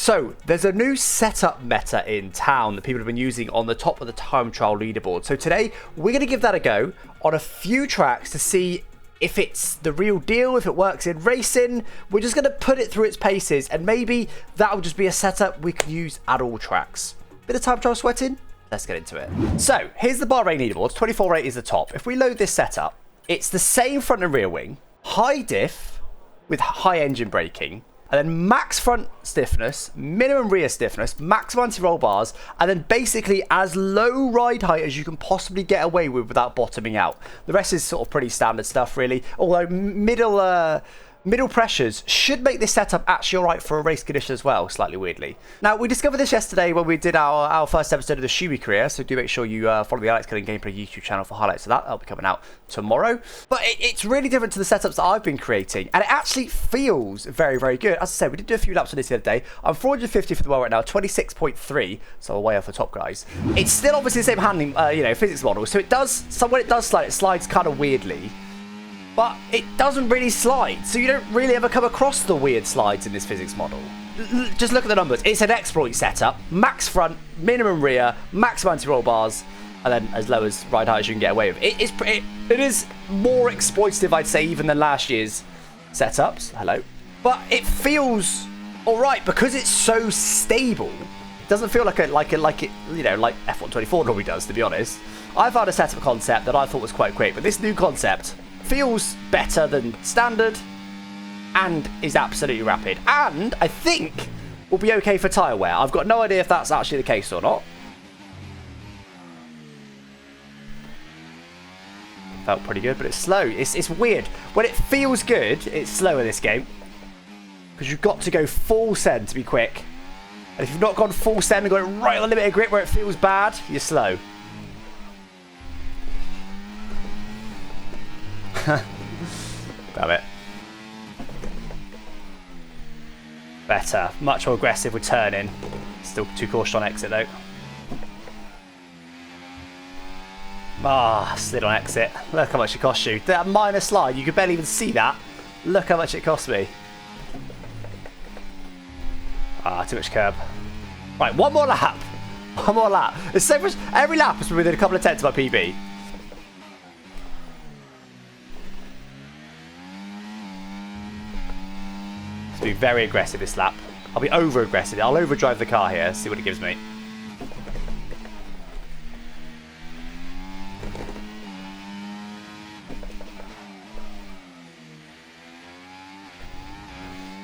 So, there's a new setup meta in town that people have been using on the top of the time trial leaderboard. So today, we're going to give that a go on a few tracks to see if it's the real deal, if it works in racing. We're just going to put it through its paces, and maybe that'll just be a setup we can use at all tracks. Bit of time trial sweating? Let's get into it. So, here's the Bahrain leaderboards. 24.8 is the top. If we load this setup, it's the same front and rear wing, high diff with high engine braking, and then max front stiffness, minimum rear stiffness, maximum anti-roll bars, and then basically as low ride height as you can possibly get away with without bottoming out. The rest is sort of pretty standard stuff, really. Although middle pressures should make this setup actually all right for a race condition as well, slightly weirdly. Now, we discovered this yesterday when we did our first episode of the Shuey career, so do make sure you follow the Alex Gillon Gameplay YouTube channel for highlights of that. That'll be coming out tomorrow. But it's really different to the setups that I've been creating, and it actually feels very, very good. As I said, we did do a few laps on this the other day. I'm 450 for the world right now, 26.3, so way off the top, guys. It's still obviously the same handling, physics model, so it does, when it does slide, it slides kind of weirdly. But it doesn't really slide, so you don't really ever come across the weird slides in this physics model. Just look at the numbers. It's an exploit setup. Max front, minimum rear, max anti-roll bars, and then as low as ride height as you can get away with. It is more exploitative, I'd say, even than last year's setups. Hello. But it feels alright because it's so stable. It doesn't feel like F124 normally does, to be honest. I found a setup concept that I thought was quite quick, but this new concept feels better than standard and is absolutely rapid, and I think will be okay for tyre wear. I've got no idea if that's actually the case or not. Felt pretty good, but it's slow. It's weird. When it feels good, it's slow in this game because you've got to go full send to be quick, and if you've not gone full send and got it right on the limited grip where it feels bad, you're slow. Damn it. Better. Much more aggressive with turning. Still too cautious on exit though. Slid on exit. Look how much it cost you. That minor slide, you could barely even see that. Look how much it cost me. Too much curb. Right, one more lap. One more lap. It's so much, every lap is within a couple of tenths of my PB. Be very aggressive this lap. I'll be over aggressive. I'll overdrive the car here, see what it gives me.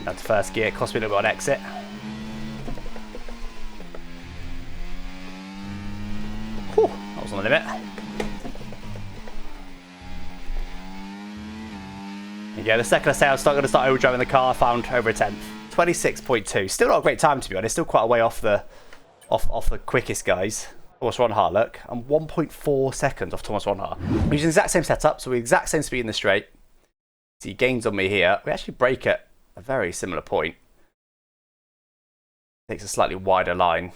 That's first gear, cost me a little bit on exit. Whew, that was on the limit. Yeah, the second I say I was going to start overdriving the car, I found over a tenth. 26.2. Still not a great time, to be honest. Still quite a way off the quickest guys. Thomas Ronhart, look. I'm 1.4 seconds off Thomas Ronhart. We're using the exact same setup, so we're the exact same speed in the straight. So he gains on me here. We actually brake at a very similar point. Takes a slightly wider line.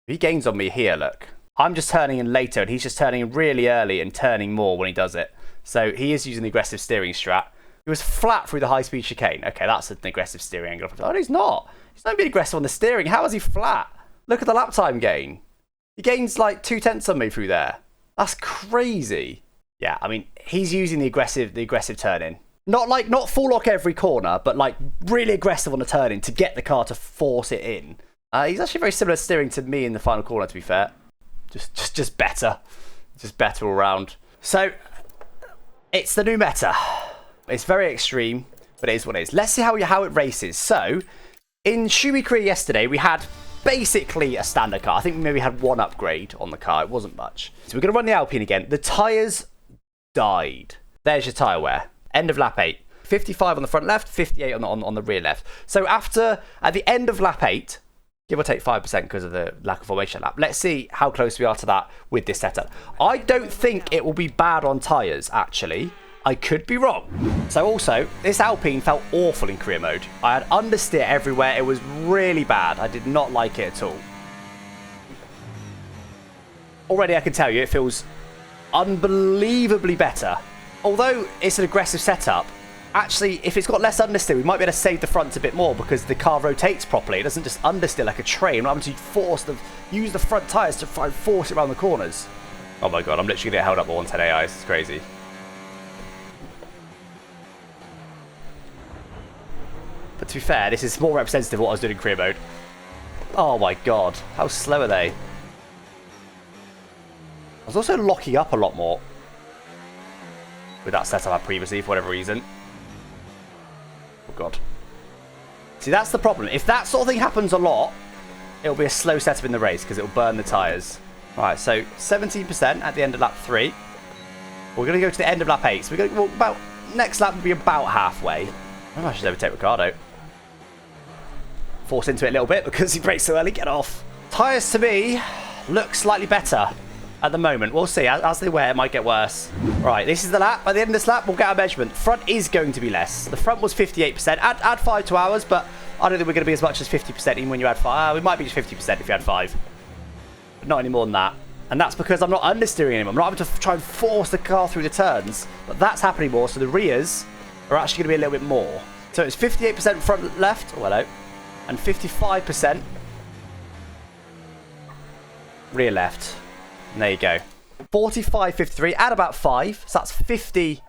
He gains on me here, look. I'm just turning in later, and he's just turning in really early and turning more when he does it. So he is using the aggressive steering strat. He was flat through the high-speed chicane. Okay, that's an aggressive steering angle. Oh, no, he's not. He's not being aggressive on the steering. How is he flat? Look at the lap time gain. He gains like 2 tenths on me through there. That's crazy. Yeah, I mean, he's using the aggressive turn-in. Not full lock every corner, but like really aggressive on the turn-in to get the car to force it in. He's actually very similar steering to me in the final corner, to be fair. Just better. Just better all round. So, it's the new meta. It's very extreme, but it is what it is. Let's see how it races. So, in Shuey career yesterday, we had basically a standard car. I think we maybe had one upgrade on the car. It wasn't much. So we're going to run the Alpine again. The tyres died. There's your tyre wear. End of lap 8. 55 on the front left, 58 on the rear left. So at the end of lap 8, give or take 5% because of the lack of formation lap. Let's see how close we are to that with this setup. I don't think it will be bad on tyres, actually. I could be wrong. So also, this Alpine felt awful in career mode. I had understeer everywhere. It was really bad. I did not like it at all. Already I can tell you it feels unbelievably better. Although it's an aggressive setup, Actually, if it's got less understeer, we might be able to save the fronts a bit more because the car rotates properly. It doesn't just understeer like a train. I'm having to use the front tyres to try and force it around the corners. Oh my god, I'm literally going to get held up by 110 AI. It's crazy. But to be fair, this is more representative of what I was doing in career mode. Oh my god, how slow are they? I was also locking up a lot more with that setup I had previously for whatever reason. Oh god. See, that's the problem. If that sort of thing happens a lot, it'll be a slow setup in the race because it'll burn the tyres. Right, so 17% at the end of lap 3. We're going to go to the end of lap 8. So we're going to go about... Next lap will be about halfway. Maybe I should overtake Ricardo. Force into it a little bit because he brakes so early. Get off. Tyres to me look slightly better at the moment. We'll see. As they wear, it might get worse. Right, this is the lap. By the end of this lap, we'll get our measurement. Front is going to be less. The front was 58%. Add 5 to ours, but I don't think we're going to be as much as 50% even when you add 5. We might be just 50% if you add 5. But not any more than that. And that's because I'm not understeering anymore. I'm not having to try and force the car through the turns. But that's happening more, so the rears are actually going to be a little bit more. So it's 58% front left. Oh, hello. And 55% rear left. And there you go. 45, 53, add about 5. So that's 50,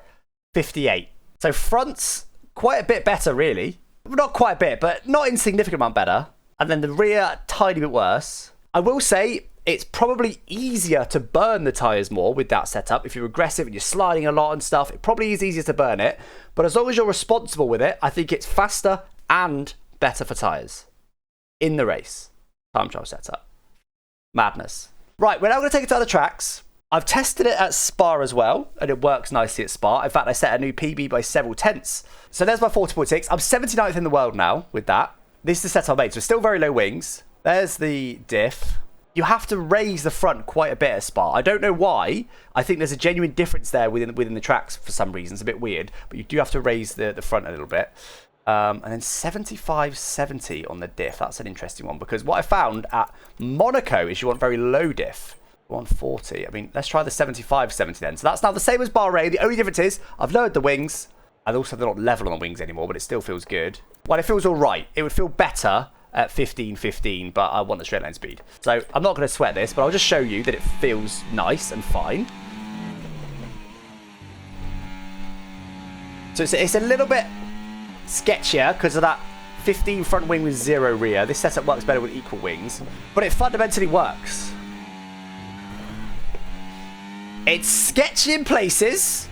58. So front's quite a bit better, really. Not quite a bit, but not insignificant amount better. And then the rear, a tiny bit worse. I will say it's probably easier to burn the tyres more with that setup. If you're aggressive and you're sliding a lot and stuff, it probably is easier to burn it. But as long as you're responsible with it, I think it's faster and better for tyres in the race. Time trial setup. Madness. Right, we're now going to take it to other tracks. I've tested it at Spa as well, and it works nicely at Spa. In fact, I set a new PB by several tenths. So there's my 40.6. I'm 79th in the world now with that. This is the setup I made, so still very low wings. There's the diff. You have to raise the front quite a bit at Spa. I don't know why. I think there's a genuine difference there within the tracks for some reason. It's a bit weird, but you do have to raise the front a little bit. And then 75-70 on the diff. That's an interesting one because what I found at Monaco is you want very low diff. 140. I mean, let's try the 75-70 then. So that's now the same as Bahrain. The only difference is I've lowered the wings. And also they're not level on the wings anymore, but it still feels good. Well, it feels all right. It would feel better at 15-15, but I want the straight line speed. So I'm not going to sweat this, but I'll just show you that it feels nice and fine. So it's a little bit sketchier because of that 15 front wing with 0 rear. This setup works better with equal wings, but it fundamentally works. It's sketchy in places.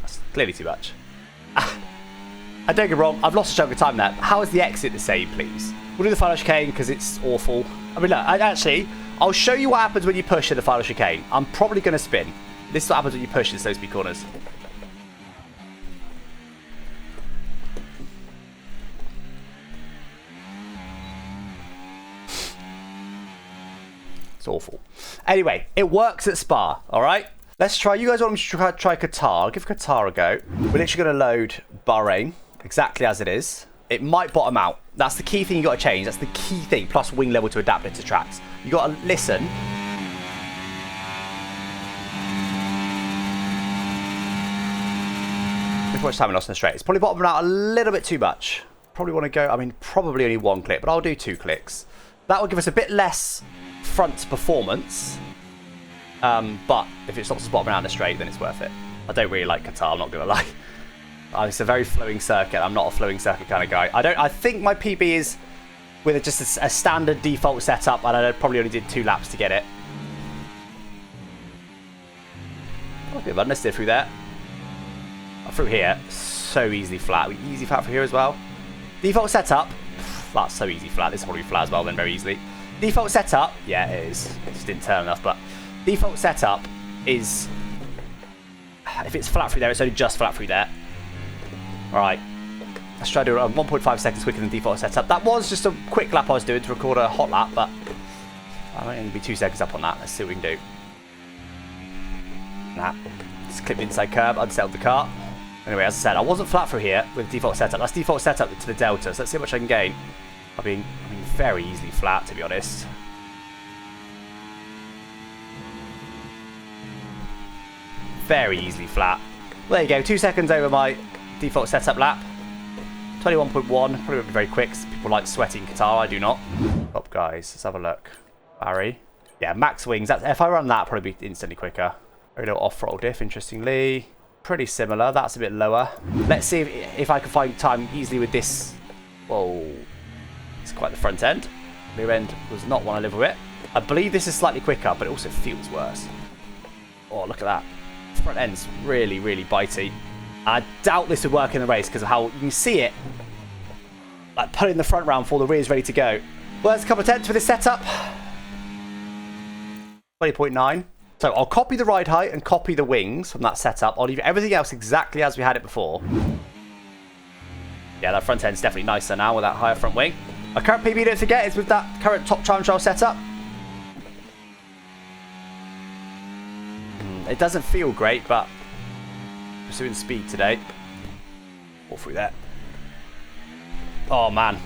That's clearly too much. I don't get wrong, I've lost a chunk of time there. How is the exit the same, please? We'll do the final chicane because it's awful. I mean, look, I'll show you what happens when you push in the final chicane. I'm probably going to spin. This is what happens when you push in those big corners. It's awful. Anyway, it works at Spa, all right? Let's try. You guys want me to try Qatar? I'll give Qatar a go. We're literally going to load Bahrain exactly as it is. It might bottom out. That's the key thing you got to change. That's the key thing. Plus wing level to adapt it to tracks. You got to listen. Look how much time we lost in the straight. It's probably bottomed out a little bit too much. Probably want to go. I mean, probably only 1 click, but I'll do 2 clicks. That will give us a bit less front performance. But if it stops us bottoming out in the straight, then it's worth it. I don't really like Qatar, I'm not going to lie. It's a very flowing circuit. I'm not a flowing circuit kind of guy. I think my PB is with just a standard default setup, and I probably only did 2 laps to get it. Oh, a bit of understeer through there. Through here, so easily flat. Easy flat through here as well. Default setup, that's so easy flat. This will probably be flat as well then very easily. Default setup, yeah it is. It just didn't turn enough, but default setup is, if it's flat through there, it's only just flat through there. Alright, let's try to do it 1.5 seconds quicker than default setup. That was just a quick lap I was doing to record a hot lap, but I'm only going to be 2 seconds up on that. Let's see what we can do. Nah, just clip the inside curb, unsettled the car. Anyway, as I said, I wasn't flat through here with default setup. That's default setup to the delta, so let's see how much I can gain. I've been very easily flat, to be honest. very easily flat. Well, there you go, 2 seconds over my default setup lap. 21.1, probably won't be very quick. People like sweating Qatar, I do not. Up, guys, let's have a look. Barry. Yeah, max wings. That's, if I run that, probably be instantly quicker. Very little off-throttle diff, interestingly. Pretty similar. That's a bit lower. Let's see if I can find time easily with this. Whoa. It's quite the front end. Rear end was not one I live with it. I believe this is slightly quicker, but it also feels worse. Oh, look at that. Front end's really, really bitey. I doubt this would work in the race because of how you can see it. Like pulling the front round before the rear's ready to go. Well, there's a couple of tenths for this setup. 20.9. So I'll copy the ride height and copy the wings from that setup. I'll leave everything else exactly as we had it before. Yeah, that front end's definitely nicer now with that higher front wing. My current PB, don't forget, is with that current top time trial setup. It doesn't feel great, but pursuing speed today. All through there. Oh man,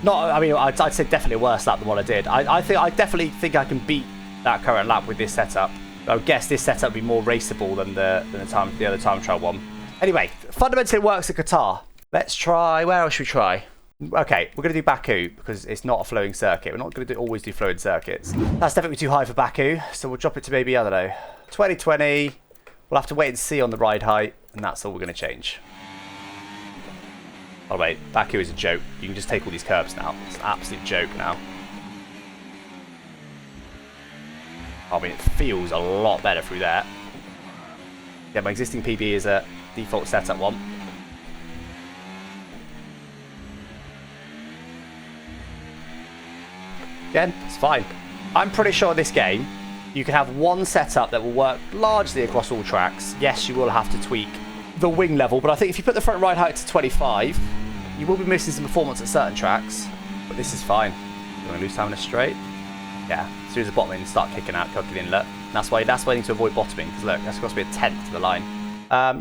I mean, I'd say definitely a worse lap than what I did. I definitely think I can beat that current lap with this setup. I would guess this setup would be more raceable than the other time trial one. Anyway, fundamentally it works at Qatar. Let's try. Where else should we try? Okay, we're going to do Baku because it's not a flowing circuit. We're not going to always do flowing circuits. That's definitely too high for Baku, so we'll drop it to maybe, I don't know, 2020. We'll have to wait and see on the ride height, and that's all we're going to change. Oh wait, Baku is a joke. You can just take all these curbs now. It's an absolute joke now. I mean, it feels a lot better through there. Yeah, my existing PB is a default setup one. Again, it's fine. I'm pretty sure this game, you can have one setup that will work largely across all tracks. Yes, you will have to tweak the wing level, but I think if you put the front ride height to 25, you will be missing some performance at certain tracks. But this is fine. You're going to lose time in a straight. Yeah, as soon as the bottom end start kicking out, cooking inlet. That's why I need to avoid bottoming, because look, that's supposed to be a tenth to the line.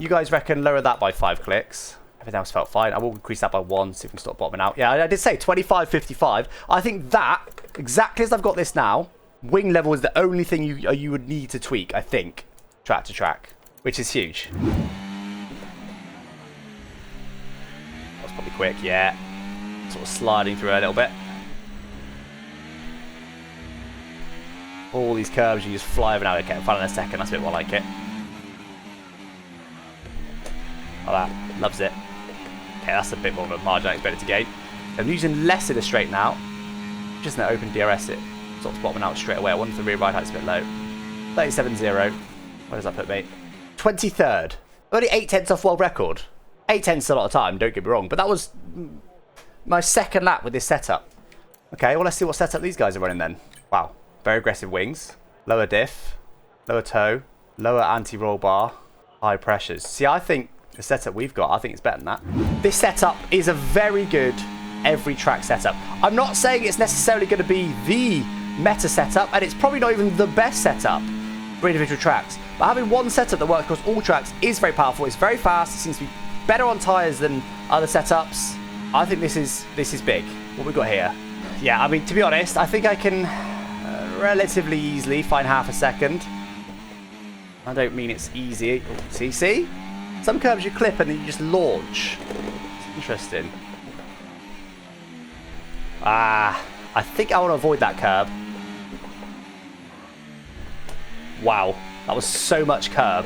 You guys reckon lower that by 5 clicks. Everything else felt fine. I will increase that by 1, see if we can stop bottoming out. Yeah, I did say 25, 55. I think that, exactly as I've got this now, wing level is the only thing you would need to tweak, I think, track to track, which is huge. That's probably quick, yeah. Sort of sliding through a little bit. All these curves, you just fly over now. Okay, final in a second. That's a bit more like it. Like that. Loves it. Okay, that's a bit more of a margin I expected to gain. I'm using less in the straight now. Just in the open DRS, it sort of bottoming out straight away. I wonder if the rear ride height's a bit low. 37.0. Where does that put me? 23rd. Only 8 tenths off world record. 8 tenths is a lot of time, don't get me wrong. But that was my second lap with this setup. Okay, well, let's see what setup these guys are running then. Wow. Very aggressive wings, lower diff, lower toe, lower anti-roll bar, high pressures. See, I think the setup we've got, I think it's better than that. This setup is a very good every track setup. I'm not saying it's necessarily going to be the meta setup, and it's probably not even the best setup for individual tracks. But having one setup that works across all tracks is very powerful. It's very fast. It seems to be better on tyres than other setups. I think this is big. What we got here? Yeah, I mean, to be honest, I think I can relatively easily find half a second. I don't mean it's easy. See? Some curves you clip and then you just launch. It's interesting. I think I want to avoid that curb. Wow, that was so much curb.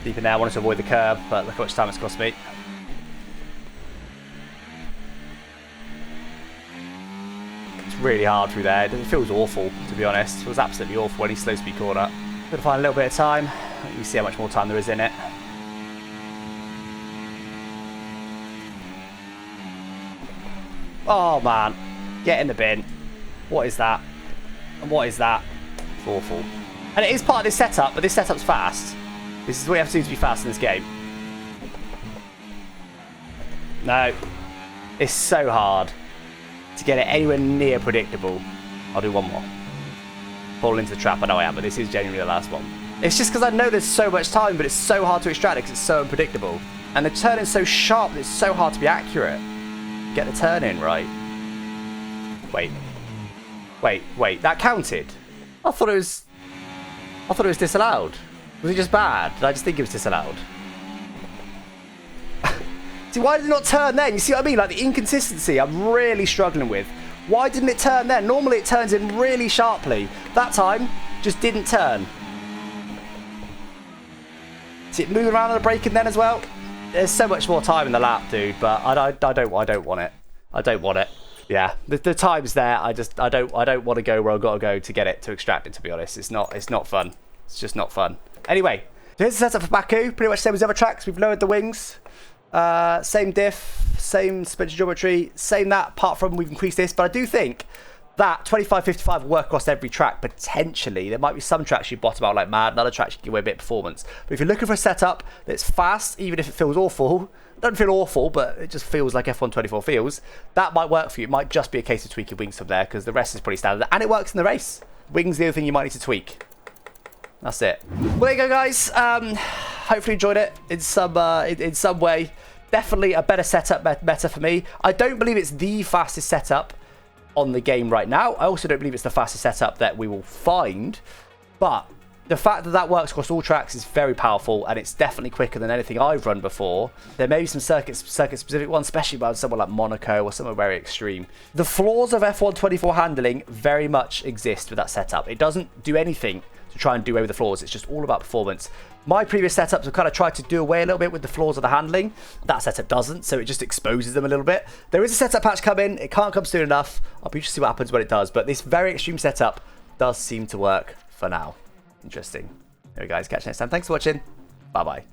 Deep in there, I wanted to avoid the curb, but look how much time it's cost me. Really hard through there. It feels awful, to be honest. It was absolutely awful any slow speed corner. Gonna find a little bit of time. You can see how much more time there is in it. Oh man, get in the bin. What is that? And what is that? It's awful. And it is part of this setup, but this setup's fast. This is what you have to do to be fast in this game. No, it's so hard to get it anywhere near predictable. I'll do one more. Fall into the trap. I know I am, but this is genuinely the last one. It's just because I know there's so much time, but it's so hard to extract it because it's so unpredictable. And the turn is so sharp that it's so hard to be accurate. Get the turn in right. Wait. That counted. I thought it was disallowed. Was it just bad? Did I just think it was disallowed? See, why did it not turn then? You see what I mean? Like the inconsistency I'm really struggling with. Why didn't it turn then? Normally it turns in really sharply. That time, just didn't turn. See it moving around on the braking then as well? There's so much more time in the lap, dude, but I don't want it. I don't want it. Yeah, the time's there. I don't want to go where I've got to go to get it, to extract it, to be honest. It's not fun. It's just not fun. Anyway, here's the setup for Baku. Pretty much the same as the other tracks. We've lowered the wings. Same diff, same suspension geometry, same that, apart from we've increased this. But I do think that 25-55 will work across every track, potentially. There might be some tracks you bottom out like mad, and other tracks you give away a bit of performance. But if you're looking for a setup that's fast, even if it feels awful, it doesn't feel awful, but it just feels like F124 feels, that might work for you. It might just be a case of tweaking wings from there, because the rest is pretty standard. And it works in the race. Wings the other thing you might need to tweak. That's it. Well, there you go, guys. Hopefully you enjoyed it in some way. Definitely a better setup, better for me. I don't believe it's the fastest setup on the game right now. I also don't believe it's the fastest setup that we will find. But the fact that that works across all tracks is very powerful, and it's definitely quicker than anything I've run before. There may be some circuit-specific ones, especially by someone like Monaco or somewhere very extreme. The flaws of F124 handling very much exist with that setup. It doesn't do anything to try and do away with the flaws. It's just all about performance. My previous setups have kind of tried to do away a little bit with the flaws of the handling. That setup doesn't, so it just exposes them a little bit. There is a setup patch coming. It can't come soon enough. I'll be interested to see what happens when it does, but this very extreme setup does seem to work for now. Interesting. Anyway, guys, catch you next time. Thanks for watching. Bye-bye.